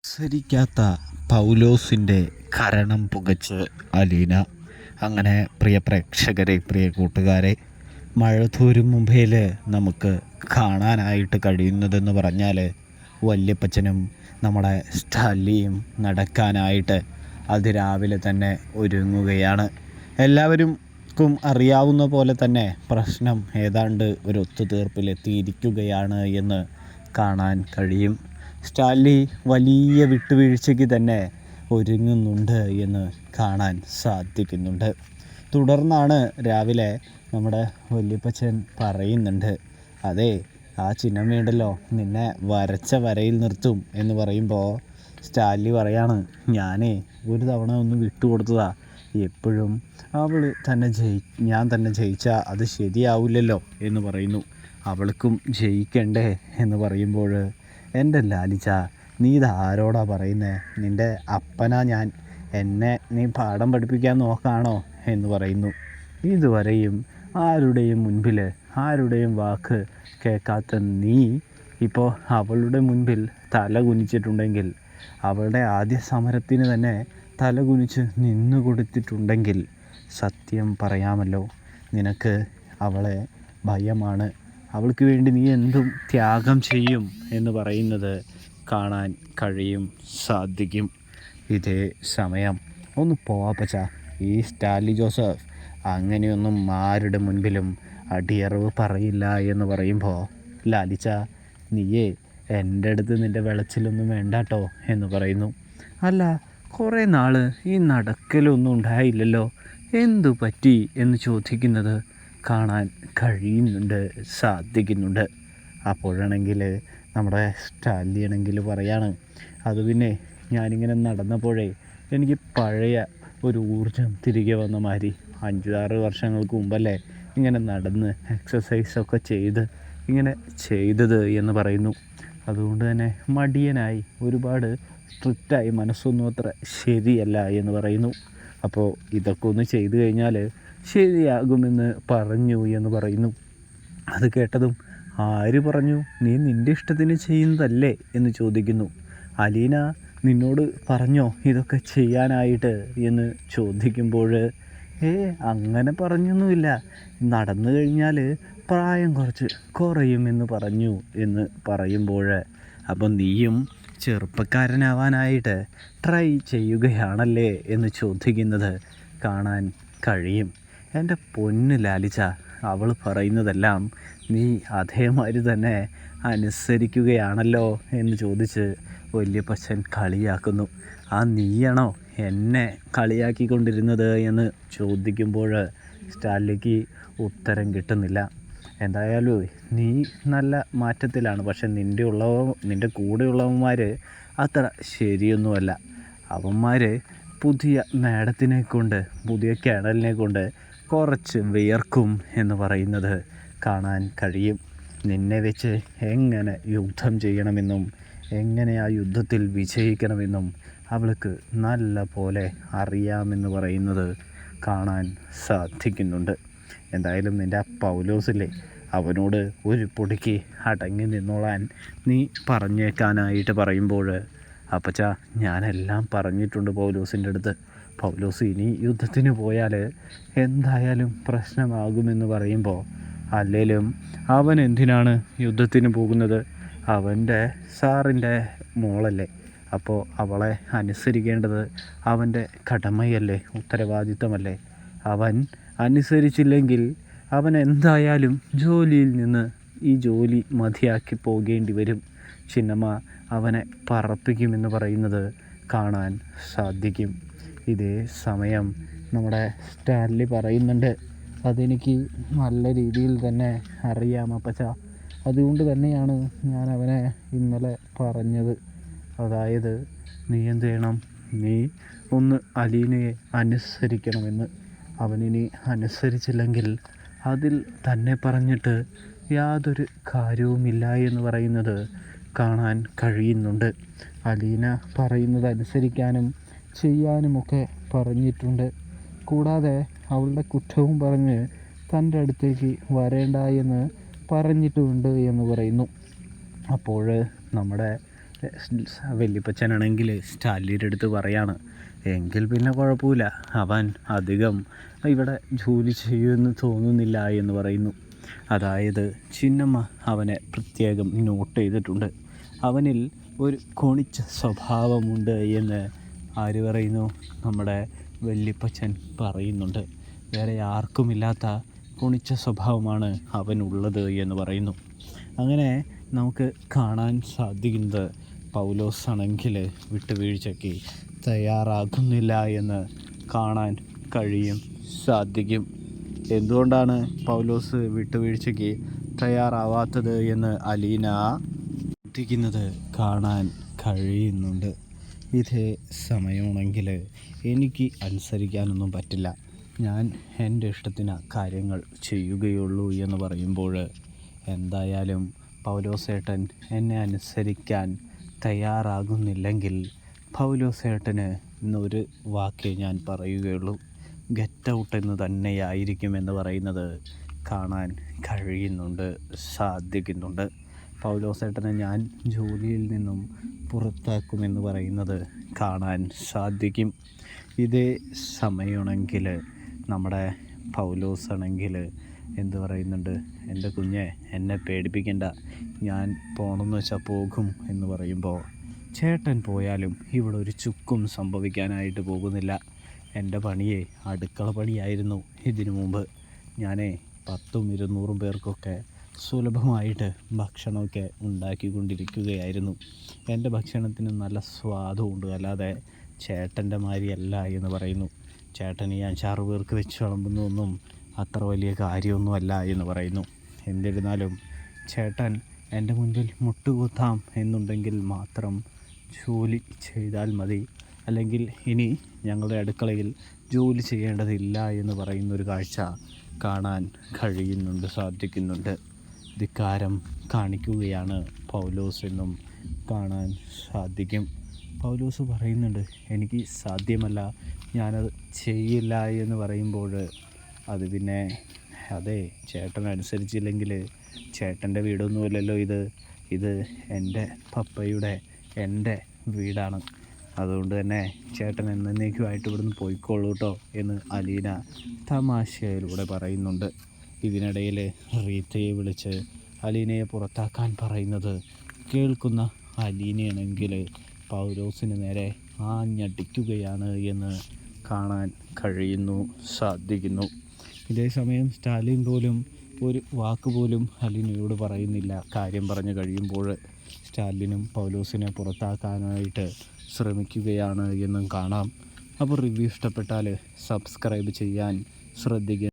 മത്സരിക്കാത്ത പൗലോസിൻ്റെ കരണം പുകച്ച് അലീന. അങ്ങനെ പ്രിയ പ്രേക്ഷകരെ, പ്രിയ കൂട്ടുകാരെ, മഴതോരും മുമ്പേൽ നമുക്ക് കാണാനായിട്ട് കഴിയുന്നതെന്ന് പറഞ്ഞാൽ വല്യപ്പച്ചനും നമ്മുടെ സ്റ്റാലിയും നടക്കാനായിട്ട് അതിരാവിലെ തന്നെ ഒരുങ്ങുകയാണ്. എല്ലാവർക്കും അറിയാവുന്ന പോലെ തന്നെ പ്രശ്നം ഏതാണ്ട് ഒരു ഒത്തുതീർപ്പിലെത്തിയിരിക്കുകയാണ് എന്ന് കാണാൻ കഴിയും. സ്റ്റാൻലി വലിയ വിട്ടുവീഴ്ചയ്ക്ക് തന്നെ ഒരുങ്ങുന്നുണ്ട് എന്ന് കാണാൻ സാധിക്കുന്നുണ്ട്. തുടർന്നാണ് രാവിലെ നമ്മുടെ വല്യപ്പച്ചൻ പറയുന്നുണ്ട്, അതെ, ആ ചിന്നമ്മയുണ്ടല്ലോ, നിന്നെ വരച്ച വരയിൽ നിർത്തും എന്ന് പറയുമ്പോൾ സ്റ്റാൻലി പറയാണ്, ഞാനേ ഒരു തവണ ഒന്ന് വിട്ടുകൊടുത്തതാ, എപ്പോഴും അവൾ തന്നെ ഞാൻ തന്നെ ജയിച്ചാൽ അത് ശരിയാവില്ലല്ലോ എന്ന് പറയുന്നു. അവൾക്കും ജയിക്കണ്ടേ എന്ന് പറയുമ്പോൾ, എൻ്റെ ലാലിച്ച, നീ ഇതാരോടാ പറയുന്നത്? നിൻ്റെ അപ്പനാ ഞാൻ, എന്നെ നീ പാഠം പഠിപ്പിക്കാൻ നോക്കാണോ എന്ന് പറയുന്നു. ഇതുവരെയും ആരുടെയും മുൻപിൽ ആരുടെയും വാക്ക് കേൾക്കാത്ത നീ ഇപ്പോൾ അവളുടെ മുൻപിൽ തല കുനിച്ചിട്ടുണ്ടെങ്കിൽ, അവളുടെ ആദ്യ സമരത്തിന് തന്നെ തല കുനിച്ച് നിന്നു കൊടുത്തിട്ടുണ്ടെങ്കിൽ, സത്യം പറയാമല്ലോ, നിനക്ക് അവളെ ഭയമാണ്. അവൾക്ക് വേണ്ടി നീ എന്തും ത്യാഗം ചെയ്യും എന്ന് പറയുന്നത് കാണാൻ സാധിക്കും. ഇതേ സമയം ഒന്ന് പോവാപ്പച്ച, ഈ സ്റ്റാൻലി ജോസഫ് അങ്ങനെയൊന്നും ആരുടെ മുൻപിലും അടിയറവ് പറയില്ല എന്ന് പറയുമ്പോൾ, ലാലിച്ച, നീയേ എൻ്റെ അടുത്ത് നിൻ്റെ വിളച്ചിലൊന്നും വേണ്ടാട്ടോ എന്ന് പറയുന്നു. അല്ല, കുറേ നാൾ ഈ നടക്കലൊന്നും ഉണ്ടായില്ലല്ലോ, എന്തു പറ്റി എന്ന് ചോദിക്കുന്നത് കാണാൻ സാധിക്കുന്നുണ്ട്. അപ്പോഴാണെങ്കിൽ നമ്മുടെ സ്റ്റാൻലി ആണെങ്കിൽ പറയാണ്, അത് പിന്നെ ഞാനിങ്ങനെ നടന്നപ്പോഴേ എനിക്ക് പഴയ ഒരു ഊർജം തിരികെ വന്ന മാതിരി. 5-6 വർഷങ്ങൾക്ക് മുമ്പല്ലേ ഇങ്ങനെ നടന്ന് എക്സസൈസൊക്കെ ഇങ്ങനെ ചെയ്തത് എന്ന് പറയുന്നു. അതുകൊണ്ട് തന്നെ മടിയനായി, ഒരുപാട് സ്ട്രിക്റ്റായി, മനസ്സൊന്നും അത്ര ശരിയല്ല എന്ന് പറയുന്നു. അപ്പോൾ ഇതൊക്കെ ഒന്ന് ചെയ്തു കഴിഞ്ഞാൽ ശരിയാകുമെന്ന് പറഞ്ഞു എന്ന് പറയുന്നു. അത് കേട്ടതും, ആര് പറഞ്ഞു? നീ നിൻ്റെ ഇഷ്ടത്തിന് ചെയ്യുന്നതല്ലേ എന്ന് ചോദിക്കുന്നു. അലീന നിന്നോട് പറഞ്ഞോ ഇതൊക്കെ ചെയ്യാനായിട്ട് എന്ന് ചോദിക്കുമ്പോൾ, അങ്ങനെ പറഞ്ഞൊന്നുമില്ല, നടന്നു കഴിഞ്ഞാൽ പ്രായം കുറച്ച് കുറയുമെന്ന് പറഞ്ഞു എന്ന് പറയുമ്പോൾ, അപ്പോൾ നീയും ചെറുപ്പക്കാരനാവാനായിട്ട് ട്രൈ ചെയ്യുകയാണല്ലേ എന്ന് ചോദിക്കുന്നത് കാണാൻ കഴിയും. എൻ്റെ പൊന്ന് ലാലിച്ച, അവൾ പറയുന്നതെല്ലാം നീ അതേമാതിരി തന്നെ അനുസരിക്കുകയാണല്ലോ എന്ന് ചോദിച്ച് വല്യപ്പച്ചൻ കളിയാക്കുന്നു. ആ നീയാണോ എന്നെ കളിയാക്കിക്കൊണ്ടിരുന്നത് എന്ന് ചോദിക്കുമ്പോൾ സ്റ്റാൻലിക്ക് ഉത്തരം കിട്ടുന്നില്ല. എന്തായാലും നീ നല്ല മാറ്റത്തിലാണ്, പക്ഷെ നിൻ്റെ കൂടെയുള്ളവന്മാർ അത്ര ശരിയൊന്നുമല്ല. അവന്മാർ പുതിയ മേഡത്തിനെ കൊണ്ട്, പുതിയ കേണലിനെ കൊണ്ട് കുറച്ച് വിയർക്കും എന്ന് പറയുന്നത് കാണാൻ കഴിയും. നിന്നെ വെച്ച് എങ്ങനെ യുദ്ധം ചെയ്യണമെന്നും എങ്ങനെ ആ യുദ്ധത്തിൽ വിജയിക്കണമെന്നും അവൾക്ക് നല്ല പോലെ അറിയാമെന്ന് പറയുന്നത് കാണാൻ സാധിക്കുന്നുണ്ട്. എന്തായാലും നിൻ്റെ ആ പൗലോസില്ലേ, അവനോട് ഒരു പൊടിക്ക് അടങ്ങി നിന്നോളാൻ നീ പറഞ്ഞേക്കാനായിട്ട് പറയുമ്പോൾ, അപ്പച്ച, ഞാനെല്ലാം പറഞ്ഞിട്ടുണ്ട് പൗലോസിൻ്റെ അടുത്ത്. പൗലോസ് ഇനി യുദ്ധത്തിന് പോയാൽ എന്തായാലും പ്രശ്നമാകുമെന്ന് പറയുമ്പോൾ, അല്ലേലും അവൻ എന്തിനാണ് യുദ്ധത്തിന് പോകുന്നത്? അവൻ്റെ സാറിൻ്റെ മോളല്ലേ, അപ്പോൾ അവളെ അനുസരിക്കേണ്ടത് അവൻ്റെ കടമയല്ലേ, ഉത്തരവാദിത്തമല്ലേ. അവൻ അനുസരിച്ചില്ലെങ്കിൽ അവൻ എന്തായാലും ജോലിയിൽ നിന്ന് ഈ ജോലി മതിയാക്കി പോകേണ്ടി വരും. ചിന്നമ്മ അവനെ പറപ്പിക്കുമെന്ന് പറയുന്നത് കാണാൻ സാധിക്കും. ഇതേ സമയം നമ്മുടെ സ്റ്റാൻലി പറയുന്നുണ്ട്, അതെനിക്ക് നല്ല രീതിയിൽ തന്നെ അറിയാം അപ്പച്ച, അതുകൊണ്ട് തന്നെയാണ് ഞാൻ അവനെ ഇന്നലെ പറഞ്ഞത്. അതായത് നീ എന്ത് ചെയ്യണം, നീ ഒന്ന് അലീനയെ അനുസരിക്കണമെന്ന്. അവനിനി അനുസരിച്ചില്ലെങ്കിൽ അതിൽ തന്നെ പറഞ്ഞിട്ട് യാതൊരു കാര്യവുമില്ല എന്ന് പറയുന്നത് കാണാൻ കഴിയുന്നുണ്ട്. അലീന പറയുന്നത് അനുസരിക്കാനും ചെയ്യാനുമൊക്കെ പറഞ്ഞിട്ടുണ്ട്. കൂടാതെ അവളുടെ കുറ്റവും പറഞ്ഞ് തൻ്റെ അടുത്തേക്ക് വരേണ്ട എന്ന് പറഞ്ഞിട്ടുമുണ്ട് എന്ന് പറയുന്നു. അപ്പോൾ നമ്മുടെ വല്യപ്പച്ചനാണെങ്കിൽ സ്റ്റാലിൻ്റെ അടുത്ത് പറയാണ്, എങ്കിൽ പിന്നെ കുഴപ്പമില്ല, അവൻ അധികം ഇവിടെ ജോലി ചെയ്യുമെന്ന് തോന്നുന്നില്ല എന്ന് പറയുന്നു. അതായത് ചിന്നമ്മ അവനെ പ്രത്യേകം നോട്ട് ചെയ്തിട്ടുണ്ട്. അവനിൽ ഒരു കൊണിച്ച സ്വഭാവമുണ്ട് എന്ന് ആര് പറയുന്നു? നമ്മുടെ വല്യപ്പച്ചൻ പറയുന്നുണ്ട്. വേറെ ആർക്കുമില്ലാത്ത കൊണിച്ച സ്വഭാവമാണ് അവനുള്ളത് എന്ന് പറയുന്നു. അങ്ങനെ നമുക്ക് കാണാൻ സാധിക്കുന്നത് പൗലോസ് ആണെങ്കിൽ വിട്ടുവീഴ്ചയ്ക്ക് തയ്യാറാകുന്നില്ല എന്ന് കാണാൻ സാധിക്കും. എന്തുകൊണ്ടാണ് പൗലോസ് വിട്ടുവീഴ്ചയ്ക്ക് തയ്യാറാവാത്തത് എന്ന് അലീന ചിന്തിക്കുന്നത് കാണാൻ കഴിയുന്നുണ്ട്. ഇതേ സമയമാണെങ്കിൽ എനിക്ക് അനുസരിക്കാനൊന്നും പറ്റില്ല, ഞാൻ എൻ്റെ ഇഷ്ടത്തിന് കാര്യങ്ങൾ ചെയ്യുകയുള്ളൂ എന്ന് പറയുമ്പോൾ എന്തായാലും പൗലോസേട്ടൻ എന്നെ അനുസരിക്കാൻ തയ്യാറാകുന്നില്ലെങ്കിൽ പൗലോസേട്ടന് ഇന്നൊരു വാക്കേ ഞാൻ പറയുകയുള്ളൂ, ഗെറ്റ് ഔട്ട് എന്ന് തന്നെയായിരിക്കുമെന്ന് പറയുന്നത് കാണാൻ സാധിക്കുന്നുണ്ട്. പൗലോസേട്ടനെ ഞാൻ ജോലിയിൽ നിന്നും പുറത്താക്കുമെന്ന് പറയുന്നത് കാണാൻ സാധിക്കും. ഇതേ സമയമാണെങ്കിൽ നമ്മുടെ പൗലോസ് ആണെങ്കിൽ എന്ത് പറയുന്നുണ്ട്? എൻ്റെ കുഞ്ഞെ, എന്നെ പേടിപ്പിക്കണ്ട, ഞാൻ പോകണമെന്ന് വെച്ചാൽ പോകും എന്ന് പറയുമ്പോൾ, ചേട്ടൻ പോയാലും ഇവിടെ ഒരു ചുക്കും സംഭവിക്കാനായിട്ട് പോകുന്നില്ല. എൻ്റെ പണിയെ അടുക്കള പണിയായിരുന്നു ഇതിനു മുമ്പ്. ഞാൻ 100-200 പേർക്കൊക്കെ സുലഭമായിട്ട് ഭക്ഷണമൊക്കെ ഉണ്ടാക്കിക്കൊണ്ടിരിക്കുകയായിരുന്നു. എൻ്റെ ഭക്ഷണത്തിന് നല്ല സ്വാദുമുണ്ട്, അല്ലാതെ ചേട്ടൻ്റെ മാതിരിയല്ല എന്ന് പറയുന്നു. ചേട്ടൻ ഈ 5-6 പേർക്ക് വെച്ച് വിളമ്പുന്നതൊന്നും അത്ര വലിയ കാര്യമൊന്നുമല്ല എന്ന് പറയുന്നു. എന്നിരുന്നാലും ചേട്ടൻ എൻ്റെ മുൻപിൽ മുട്ടുകുത്താം എന്നുണ്ടെങ്കിൽ മാത്രം ജോലി ചെയ്താൽ മതി, അല്ലെങ്കിൽ ഇനി ഞങ്ങളുടെ അടുക്കളയിൽ ജോലി ചെയ്യേണ്ടതില്ല എന്ന് പറയുന്നൊരു കാഴ്ച കാണാൻ സാധിക്കുന്നുണ്ട്. ധിക്കാരം കാണിക്കുകയാണ് പൗലോസ് എന്നും കാണാൻ സാധിക്കും. പൗലോസ് പറയുന്നുണ്ട്, എനിക്ക് സാധ്യമല്ല, ഞാനത് ചെയ്യില്ല എന്ന് പറയുമ്പോൾ, അത് പിന്നെ അതെ, ചേട്ടൻ അനുസരിച്ചില്ലെങ്കിൽ ചേട്ടൻ്റെ വീടൊന്നുമല്ലല്ലോ ഇത് എൻ്റെ പപ്പയുടെ എൻ്റെ വീടാണ്. അതുകൊണ്ട് തന്നെ ചേട്ടൻ എന്നേക്കുമായിട്ട് ഇവിടുന്ന് പോയിക്കോളൂ കേട്ടോ എന്ന് അലീന തമാശയിലൂടെ പറയുന്നുണ്ട്. ഇതിനിടയിൽ റീത്തയെ വിളിച്ച് അലീനയെ പുറത്താക്കാൻ പറയുന്നത് കേൾക്കുന്ന അലീനയാണെങ്കിൽ പൗലോസിന് നേരെ ആഞ്ഞടിക്കുകയാണ് എന്ന് കാണാൻ സാധിക്കുന്നു. ഇതേസമയം സ്റ്റാലിൻ പോലും ഒരു വാക്ക് പോലും അലീനയോട് പറയുന്നില്ല. കാര്യം പറഞ്ഞു കഴിയുമ്പോൾ സ്റ്റാലിനും പൗലോസിനെ പുറത്താക്കാനായിട്ട് ശ്രമിക്കുകയാണ് എന്നും കാണാം. അപ്പോൾ റിവ്യൂ ഇഷ്ടപ്പെട്ടാൽ സബ്സ്ക്രൈബ് ചെയ്യാൻ ശ്രദ്ധിക്കുക.